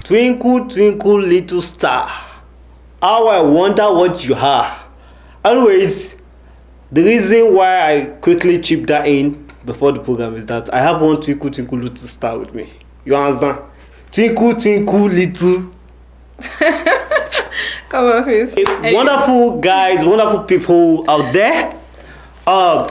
Twinkle, twinkle, little star, how I wonder what you are. Anyways, the reason why I quickly chip that in before the program is that I have one twinkle, twinkle, little star with me. You understand? Twinkle, twinkle, little. Come on, please. Wonderful guys, wonderful people out there.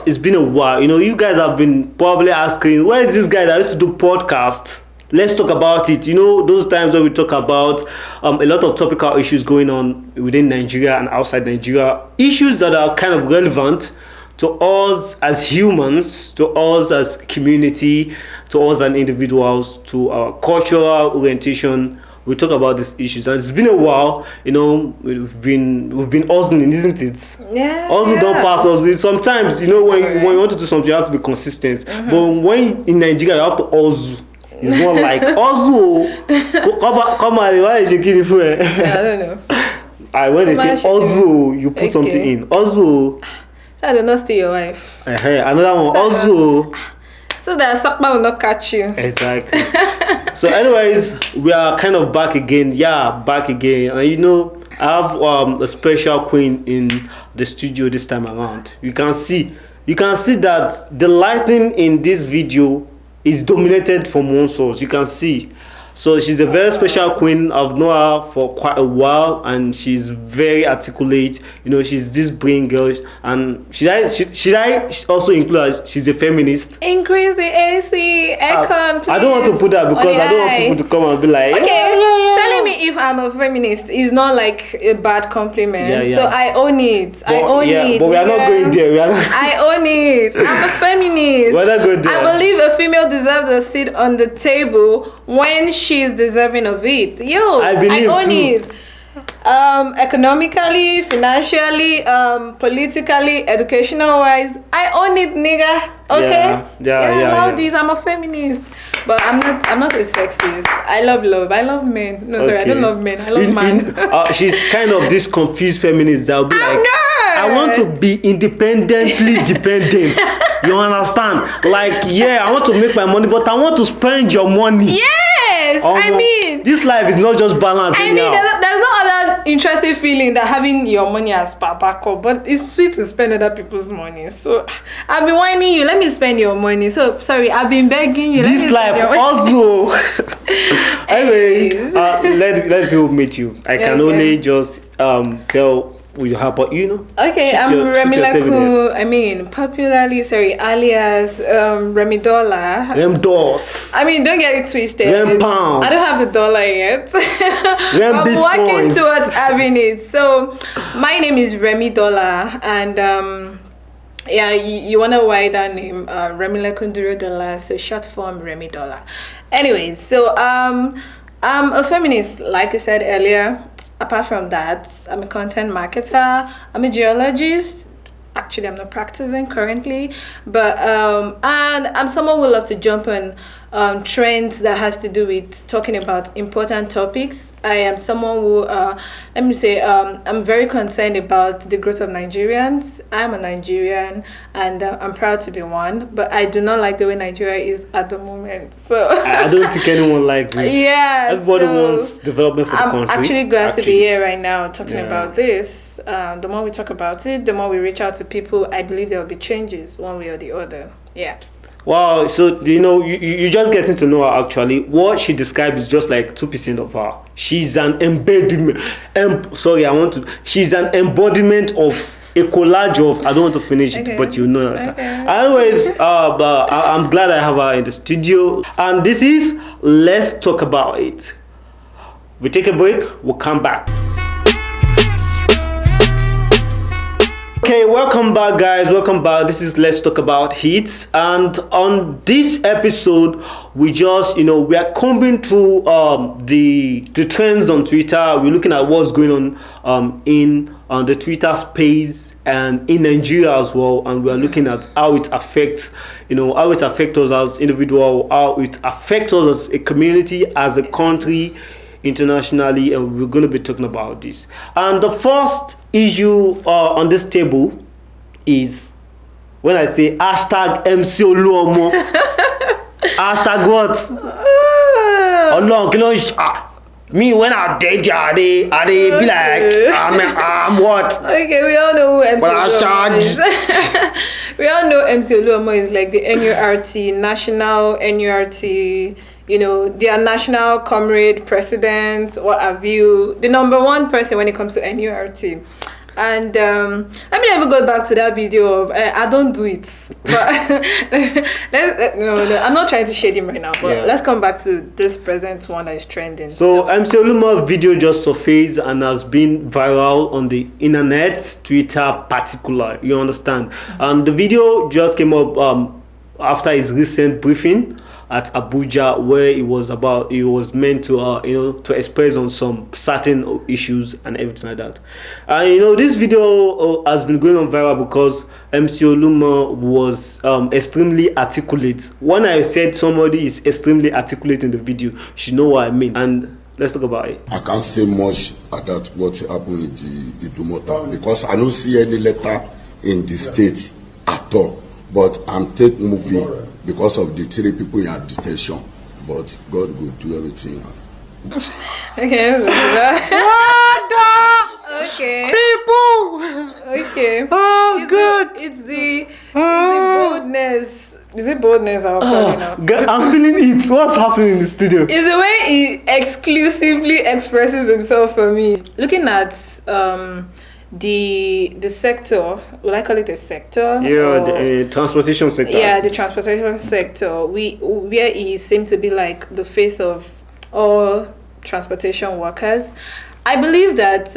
It's been a while. You guys have been probably asking, where is this guy that used to do podcast? Let's talk about it. Those times when we talk about a lot of topical issues going on within Nigeria and outside Nigeria. Issues that are kind of relevant to us as humans, to us as community, to us as individuals, to our cultural orientation. We talk about these issues, and it's been a while. We've been hustling, isn't it? Yeah. Hustle don't pass us. Sometimes, when you want to do something, you have to be consistent. Mm-hmm. But when in Nigeria, you have to hustle. It's more like hustle. Come on, why is you kidding for? I don't know. When they say hustle, you put something in. Hustle. I do not steal your wife. Another one, hustle. So that Sakma will not catch you. Exactly. So anyways, we are kind of back again. Yeah, back again. And I have a special queen in the studio this time around. You can see that the lighting in this video is dominated from one source. You can see. So she's a very special queen. I've known her for quite a while, and she's very articulate. She's this brain girl. And should I also include her? She's a feminist. Increase the AC, aircon, please. I don't want to put that because I don't want people to come and be like, okay, telling me if I'm a feminist is not like a bad compliment. Yeah. So I own it. I own it. But we are not going there. I own it. I'm a feminist. We're not going there. I believe a female deserves a seat on the table when she's deserving of it. I own too. it. Economically, financially, politically, educational wise, I own it, nigga. Okay. Yeah. This, I'm a feminist, but I'm not a sexist. I love men. No, sorry, I don't love men. I love men. She's kind of this confused feminist that'll be like, I want to be independently dependent. You understand? Like, I want to make my money, but I want to spend your money. Yes, this life is not just balanced. There's no other interesting feeling than having your money as backup, but it's sweet to spend other people's money. So I've been whining you, let me spend your money. So sorry, I've been begging you. This life also. Anyway, let people meet you. I can only just tell with your help, Okay, I'm Remilekun. Popularly, alias RemiDola. Remdos. Don't get it twisted. Pounds. I don't have the dollar yet. I'm working towards having it. So, my name is RemiDola, and you want to write that name, Remilekun Durodola, so short form RemiDola. Anyways, so I'm a feminist, like I said earlier. Apart from that, I'm a content marketer. I'm a geologist. Actually, I'm not practicing currently, but and I'm someone who loves to jump on trends that has to do with talking about important topics. I am someone who, I'm very concerned about the growth of Nigerians. I'm a Nigerian, and I'm proud to be one, but I do not like the way Nigeria is at the moment. So I don't think anyone likes it. Yeah, everybody wants development for the country. I'm actually glad to be here right now talking about this. The more we talk about it, the more we reach out to people. I believe there will be changes one way or the other. Yeah. Wow, so you just getting to know her actually. What she describes is just like 2% of her. She's an embodiment. She's an embodiment of a collage of. I don't want to finish it, but you know that. Okay. Anyways, but I'm glad I have her in the studio, and this is Let's Talk About It. We take a break. We'll come back. Okay, welcome back, guys. Welcome back. This is Let's Talk About Hits, and on this episode, we just we are combing through the trends on Twitter. We're looking at what's going on in the Twitter space and in Nigeria as well, and we are looking at how it affects us as individuals, how it affects us as a community, as a country, internationally, and we're going to be talking about this. And the first issue on this table is when I say hashtag MC Oluomo. Hashtag what? Me when I date you, I they be like, I'm what? Okay, we all know who MC Well, Oluomo is. We all know MC Oluomo is like the NURT, national NURT, their national comrade, president, what have you, the number one person when it comes to NURT. And let me never go back to that video of I don't do it, but no, I'm not trying to shade him right now, but let's come back to this present one that is trending. So MC Oluomo video just surfaced and has been viral on the internet, Twitter particular, you understand. And the video just came up after his recent briefing at Abuja, where it was meant to to express on some certain issues and everything like that. And this video has been going on viral because MC Oluomo was extremely articulate. When I said somebody is extremely articulate in the video, you should know what I mean. And let's talk about it. I can't say much about what happened in the Idumota because I don't see any letter in the state at all. But I'm moving because of the 3 people in detention. But God will do everything. Okay. Okay. People. Okay. Oh, good. It's the boldness. Is it boldness I'm calling now? I'm feeling it. What's happening in the studio? It's the way he exclusively expresses himself for me. Looking at the sector, will I call it a sector? Yeah, the transportation sector. Yeah, the transportation sector. Where he seems to be like the face of all transportation workers. I believe that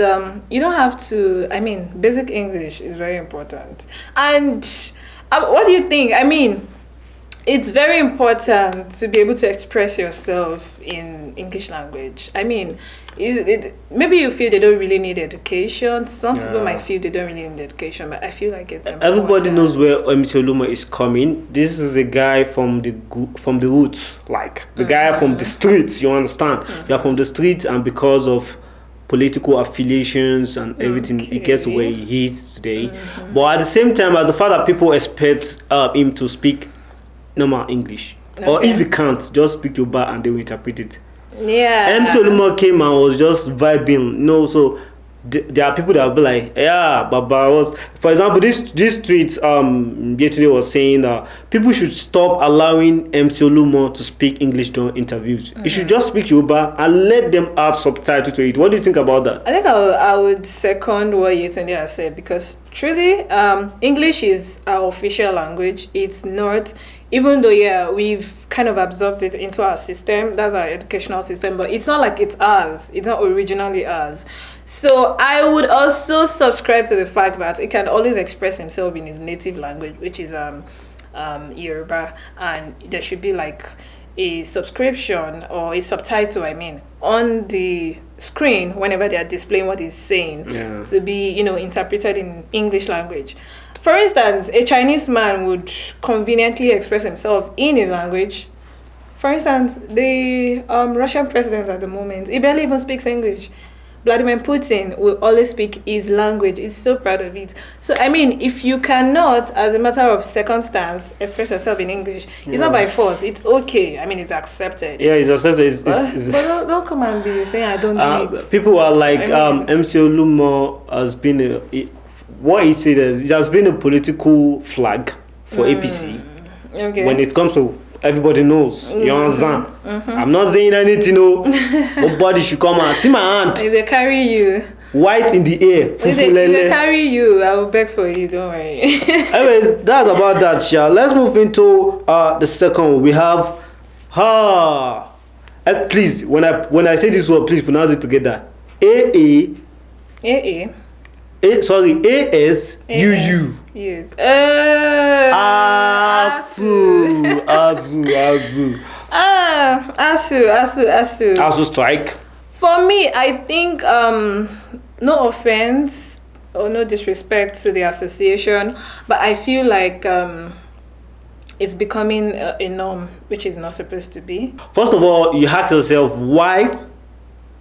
you don't have to. I mean, basic English is very important. And what do you think? I mean, it's very important to be able to express yourself in English language. I mean, maybe you feel they don't really need education. Some people might feel they don't really need education, but I feel like it's important. Everybody knows where MC Oluomo is coming. This is a guy from the roots, like the guy from the streets. You understand? You're from the street, and because of political affiliations and everything, he gets where he is today. But at the same time, as the fact that people expect him to speak normal English, or if he can't, just speak Yoruba and they will interpret it. Yeah. MC Oluomo came and was just vibing. So there are people that will be like, yeah, Baba was. For example, this tweet yesterday was saying that people should stop allowing MC Oluomo to speak English during interviews. He should just speak Yoruba and let them add subtitles to it. What do you think about that? I think I would second what Yetunde has said, because truly, English is our official language. It's not, even though we've kind of absorbed it into our system. That's our educational system, but it's not like it's ours. It's not originally ours. So I would also subscribe to the fact that it can always express himself in his native language, which is Yoruba, and there should be like a subscription or a subtitle, on the screen whenever they are displaying what he's saying to be, interpreted in English language. For instance, a Chinese man would conveniently express himself in his language. For instance, the Russian president at the moment, he barely even speaks English. Vladimir Putin will always speak his language. He's so proud of it. So, if you cannot, as a matter of circumstance, express yourself in English, it's not by force. It's okay. It's accepted. Yeah, it's accepted. But don't come and be saying I don't do it. People are like, MC Oluomo has been what he said is, it has been a political flag for APC. Okay. When it comes to, everybody knows. You understand? I'm not saying anything. Nobody should come and see my hand. If they carry you, white in the air. If they carry you, I will beg for you. Don't worry. Anyways, that's about that, Sha. Let's move into the second one. We have please, when I say this word, please pronounce it together. ASUU. Yes. ASU strike. For me, I think no offense or no disrespect to the association, but I feel like it's becoming a norm, which is not supposed to be. First of all, you ask yourself, why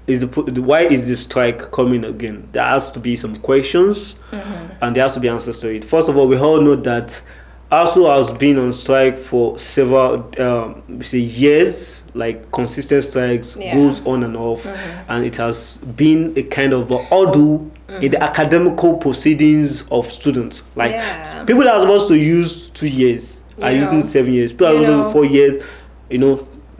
is the strike coming again? There has to be some questions, and there has to be answers to it. First of all, we all know that ASU has been on strike for several years, like consistent strikes, goes on and off, and it has been a kind of hurdle in the academical proceedings of students. Like people that are supposed to use 2 years are using 7 years. People are using 4 years,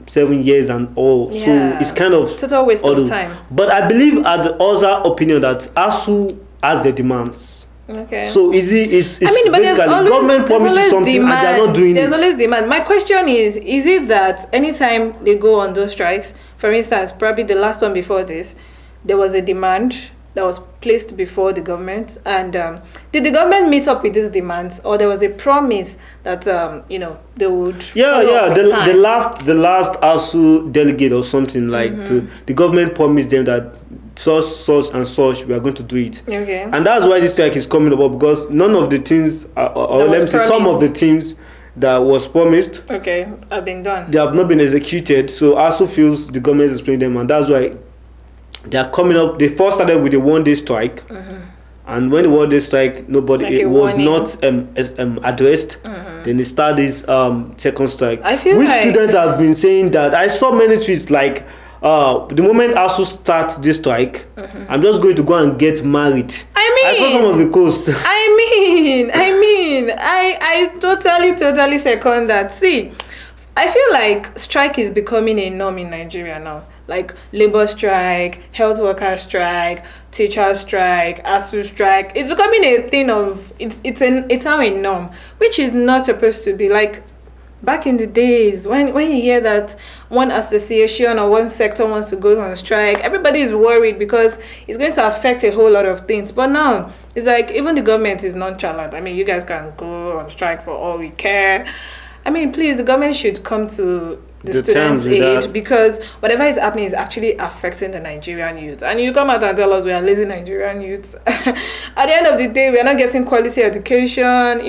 7 years and all. So it's kind of total waste of time. But I believe at the other opinion that ASU has the demands. Okay. So is but basically government promises something and they are not doing There's always demand. My question is it that anytime they go on those strikes, for instance, probably the last one before this, there was a demand that was placed before the government, and did the government meet up with these demands, or there was a promise that they would the last ASU delegate or something like the government promised them that such and such we are going to do it, and that's why this strike is coming about, because none of the things or let me say some of the things that was promised have been done. They have not been executed, so ASU feels the government is playing them, and that's why they are coming up. They first started with a 1-day strike, and when the 1-day strike nobody was not addressed, then they start this second strike. I feel which like students have been saying that I saw many tweets like the moment ASU starts this strike, I'm just going to go and get married. I saw some of the posts. I totally second that. See, I feel like strike is becoming a norm in Nigeria now. Like labor strike, health worker strike, teacher strike, ASU strike. It's becoming a thing of it's now a norm, which is not supposed to be. Like back in the days when you hear that one association or one sector wants to go on strike, everybody is worried because it's going to affect a whole lot of things. But now it's like even the government is nonchalant. I mean, you guys can go on strike for all we care. I mean, please, the government should come to the students' aid, because whatever is happening is actually affecting the Nigerian youth. And you come out and tell us we are lazy Nigerian youths. At the end of the day, we are not getting quality education.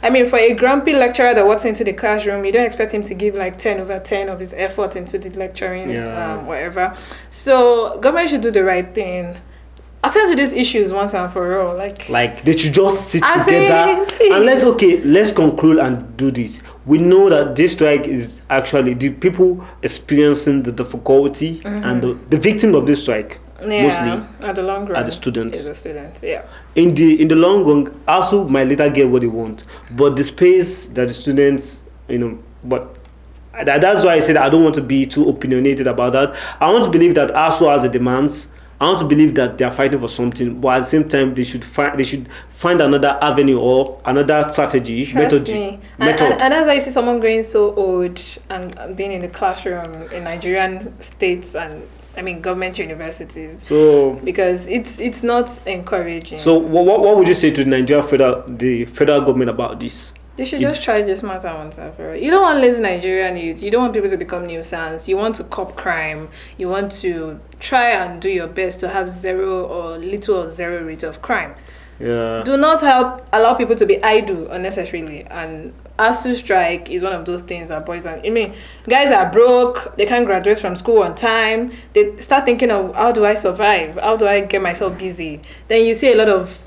I mean, for a grumpy lecturer that walks into the classroom, you don't expect him to give like 10 over 10 of his effort into the lecturing, whatever. So government should do the right thing. Attend to these issues once and for all. Like they should just sit together and let's conclude and do this. We know that this strike is actually the people experiencing the difficulty and the victim of this strike mostly at the long run are the students. In the long run, ASU might later get what they want, but the space that the students, but that's why I said I don't want to be too opinionated about that. I want to believe that ASU has the demands. I want to believe that they are fighting for something, but at the same time, they should find another avenue or another strategy, method. And as I see someone growing so old and being in the classroom in Nigerian states and government universities, so because it's not encouraging. So what would you say to the federal government about this? They should just try this matter once and for all. You don't want lazy Nigerian youth. You don't want people to become nuisance. You want to curb crime. You want to try and do your best to have zero or little or zero rate of crime. Do not allow people to be idle unnecessarily. And ASU strike is one of those things that poison. Guys are broke. They can't graduate from school on time. They start thinking of, how do I survive? How do I get myself busy? Then you see a lot of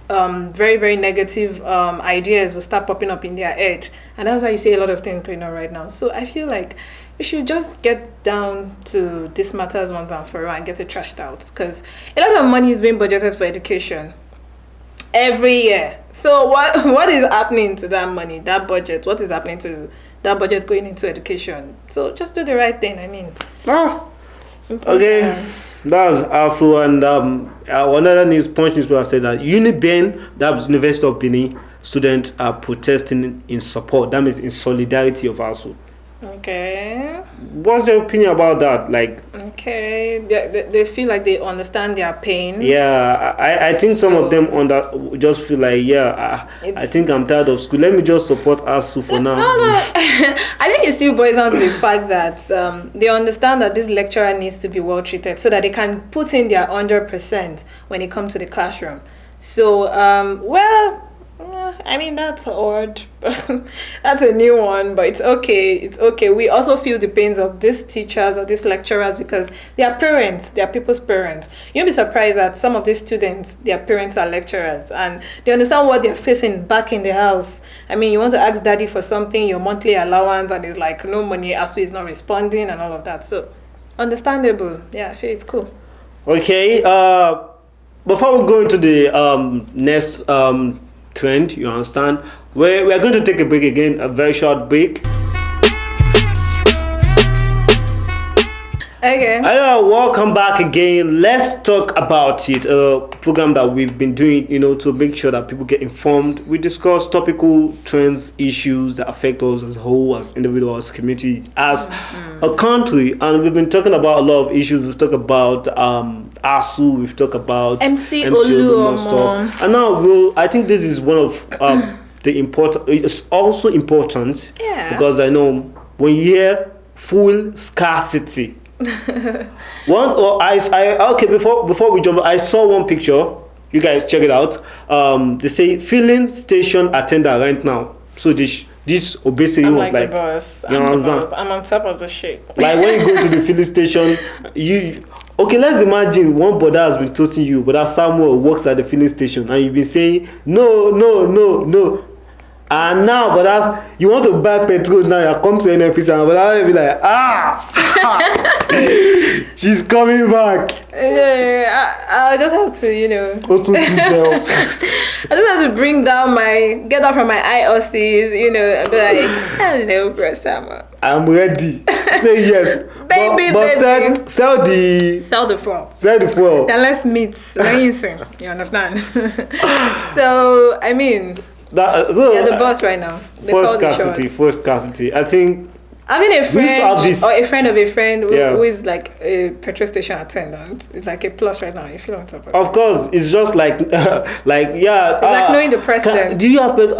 very, very negative ideas will start popping up in their head, and that's why you see a lot of things going on right now. So I feel like we should just get down to these matters once and for all and get it trashed out, because a lot of money is being budgeted for education every year. So what is happening to that money, that budget? What is happening to that budget going into education? So just do the right thing. Okay. That's also, and another punch newspaper said that UniBen, that was University of Benin, students are protesting in support. That means in solidarity of ASU. Okay. What's your opinion about that? They feel like they understand their pain. I think some of them just feel like, I think I'm tired of school. Let me just support ASU for now. No. I think it still boils down to the fact that they understand that this lecturer needs to be well treated so that they can put in their 100% when it comes to the classroom. So, I mean, that's odd. That's a new one, but it's okay. It's okay. We also feel the pains of these teachers or these lecturers because they are parents. They are people's parents. You'll be surprised that some of these students, their parents are lecturers and they understand what they're facing back in the house. I mean, you want to ask daddy for something, your monthly allowance, and it's like no money, ASU is not responding and all of that. So, understandable. Yeah, I feel it's cool. Okay. Before we go into the next trend, you understand, we are going to take a break again, a very short break. Okay. Welcome back again. Let's talk about it. A program that we've been doing, to make sure that people get informed. We discuss topical trends, issues that affect us as a whole, as individuals, community, as a country. And we've been talking about a lot of issues. We've talked about ASU. We've talked about MC Oluomo stuff. And now, I think this is one of the important. It's also important because I know when you hear fuel scarcity. Before we jump, I saw one picture. You guys check it out. They say filling station attendant right now. So this obesity I'm was like the boss. You know, I'm on top of the shit. Like when you go to the filling station, let's imagine one brother has been toasting you, but that Samuel works at the filling station, and you've been saying no. And now, but you want to buy petrol now, you come to NPC and but be like, she's coming back. I just have to, I just have to get out from my IOCs, and be like, hello, bro, Samuel. I'm ready. Say yes. baby. Sell the fuel. Sell the fuel. Then let's meet. You understand? So, I mean... you're the boss right now. Fuel scarcity. I think having a friend or a friend of a friend who is like a petrol station attendant is like a plus right now. If you don't talk about of course, it's just like it's like knowing the president. Do you have what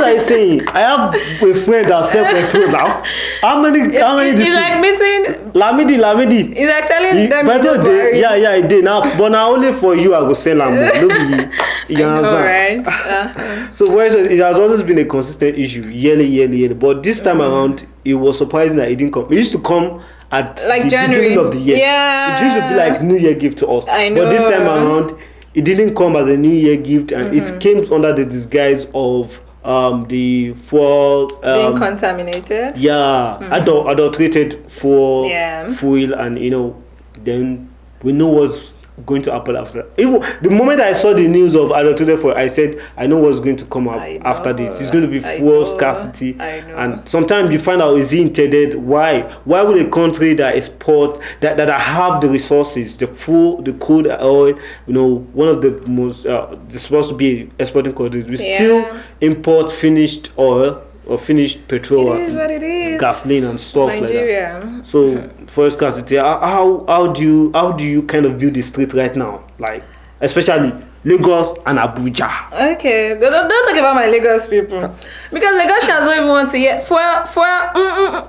are you saying? I have a friend that sells petrol now. How many? It's like meeting Lamidi. It's like telling them. It did now, but now only for you I go sell Lamidi. You understand? Right? So it has always been a consistent issue, yearly. But this time around, it was surprising that it didn't come. It used to come at like the January. beginning of the year. Yeah. It used to be like New Year gift to us. I know. But this time around, it didn't come as a New Year gift, and it came under the disguise of the fuel being contaminated. Yeah, adulterated fuel, and then we know what's going to happen after. Even the moment I saw the news of adulterated fuel, I said, I know what's going to come up after this. It's going to be fuel scarcity. And sometimes you find out, is it intended? Why would a country that export that have the resources, the food, the crude oil, one of the most they're supposed to be exporting countries, we still import finished oil or finished petrol, it is what it is. Gasoline and stuff Nigeria. like that. So for scarcity, how do you kind of view the street right now, like especially Lagos and Abuja? Okay, don't talk about my Lagos people, because Lagosians don't even want to hear fuel.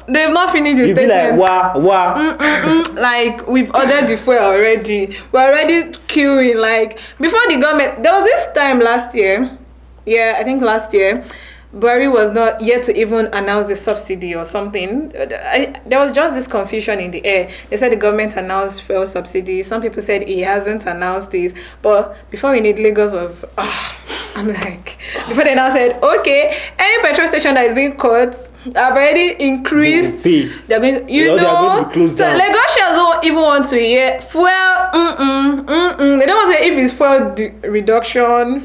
They've not finished the statement. Like like we've ordered the fuel already. We're already queuing. Like before the government, there was this time last year. Yeah, I think last year. Buhari was not yet to even announce the subsidy or something. There was just this confusion in the air. They said the government announced fuel subsidy. Some people said he hasn't announced this. But before we need, Lagos was... I'm like... Before they now said, okay, any petrol station that is being cut, have already increased. They're going to... They're going to be closed down. Lagosians don't even want to hear fuel... They don't want to hear if it's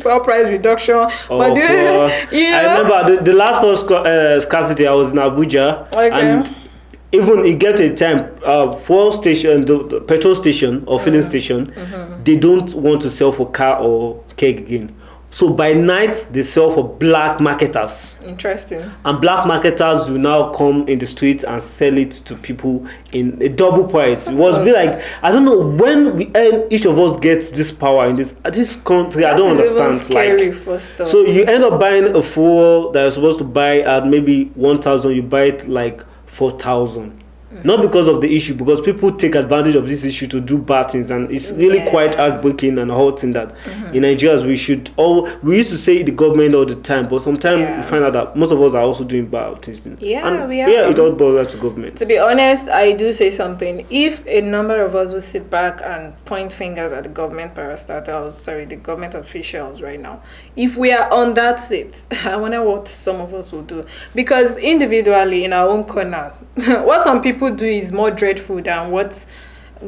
fuel price reduction. But I remember the last fuel scarcity, I was in Abuja. Okay. And even it gets a time, fuel station, the petrol station or filling station, they don't want to sell for car or keg again. So by night, they sell for black marketers. Interesting. And black marketers will now come in the streets and sell it to people in a double price. It was be like, I don't know when each of us gets this power in this country. I don't understand. Scary for stuff. So you end up buying a fuel that you're supposed to buy at maybe 1,000. You buy it like 4,000. Not because of the issue, because people take advantage of this issue to do bad things, and it's really quite heartbreaking and hurting that in Nigeria we used to say the government all the time, but sometimes we find out that most of us are also doing bad things. We are. It all boils to government. To be honest, I do say something. If a number of us would sit back and point fingers at the government the government officials right now, if we are on that seat, I wonder what some of us will do. Because individually, in our own corner, what some people do is more dreadful than what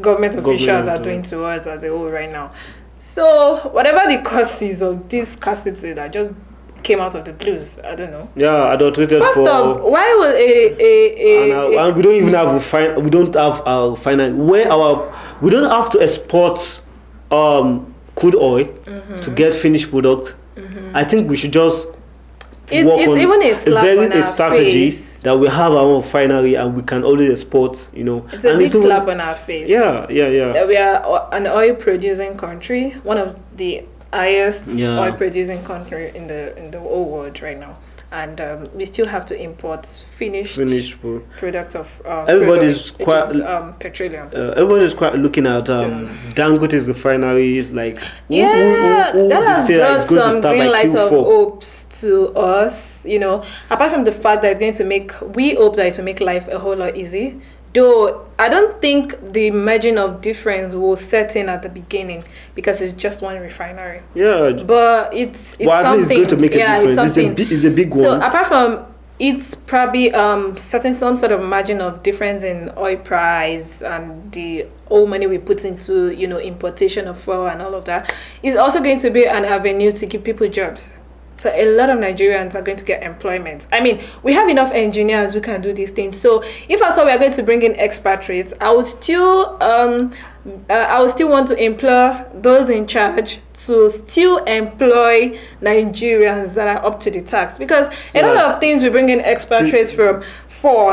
government officials are doing to us as a whole right now. So whatever the causes of this scarcity that just came out of the blues, I don't know. Yeah, adulterated. First off, why will and we don't even have we don't have our finance we don't have to export crude oil to get finished product. I think we should just work on even a strategy face. That we have our own refinery and we can always export, It's a big slap on our face. Yeah. That we are an oil producing country, one of the highest oil producing country in the whole world right now. And we still have to import finished product of everybody's quite petroleum. Everybody's quite looking at Dangote's refineries, like that has brought some green light of hopes to us. Apart from the fact that we hope that it will make life a whole lot easy. Though I don't think the margin of difference will set in at the beginning because it's just one refinery. Yeah. But it's something. It's going to make a difference. It's something. It's a big one. So apart from it's probably setting some sort of margin of difference in oil price and the all money we put into importation of oil and all of that, is also going to be an avenue to give people jobs. So a lot of Nigerians are going to get employment. I mean, we have enough engineers who can do these things. So if at all we are going to bring in expatriates, I would still want to implore those in charge to still employ Nigerians that are up to the task, because a lot of things we bring in expatriates for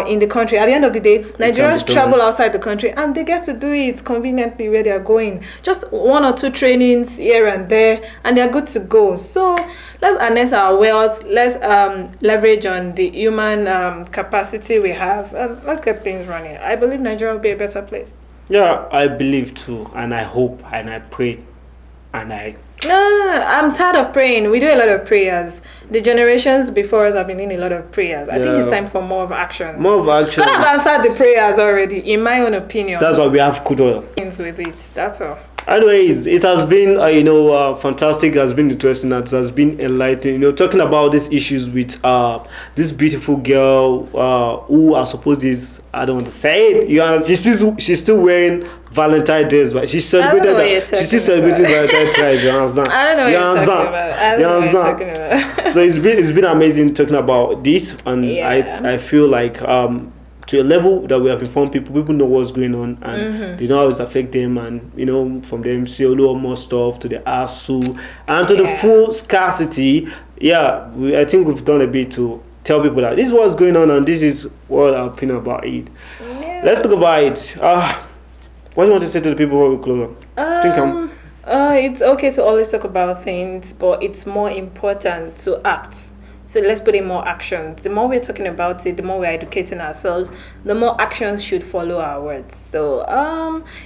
in the country. At the end of the day, Nigerians travel outside the country and they get to do it conveniently where they are going. Just 1 or 2 trainings here and there, and they are good to go. So let's harness our wealth. Let's leverage on the human capacity we have. Let's get things running. I believe Nigeria will be a better place. Yeah, I believe too, and I hope, and I pray, and I... No, I'm tired of praying. We do a lot of prayers. The generations before us have been doing a lot of prayers. I think it's time for more of action. More of action. God have answered the prayers already, in my own opinion. That's why we have crude oil. With it, that's all. Anyways, it has been fantastic. It has been interesting. It has been enlightening. Talking about these issues with this beautiful girl who I suppose is, I don't want to say it. She's still wearing Valentine's Day, but she's celebrated that. She's still celebrating Valentine's Day. You understand? I don't know what you're talking about. So it's been amazing talking about this, and I feel like to a level that we have informed people know what's going on, and they know how it's affect them, and from the MCO more stuff to the ASU and to the full scarcity. I think we've done a bit to tell people that this is what's going on and this is what our opinion about it. Let's talk about it. What do you want to say to the people before we close up? It's okay to always talk about things, but it's more important to act. So let's put in more actions. The more we're talking about it, the more we're educating ourselves, the more actions should follow our words. So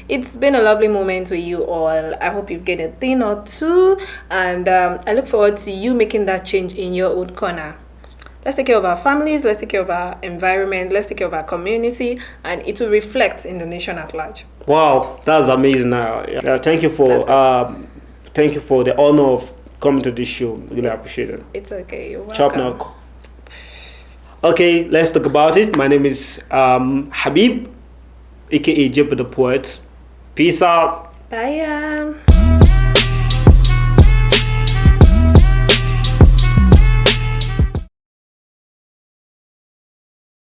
it's been a lovely moment with you all. I hope you've gained a thing or two, and I look forward to you making that change in your own corner. Let's take care of our families, let's take care of our environment, let's take care of our community, and it will reflect in the nation at large. Wow, that's amazing. Thank you for the honor of coming to this show. Really appreciate it. It's okay. You're welcome. Chop now. Okay, let's talk about it. My name is Habib, aka Jeb the Poet. Peace out. Bye.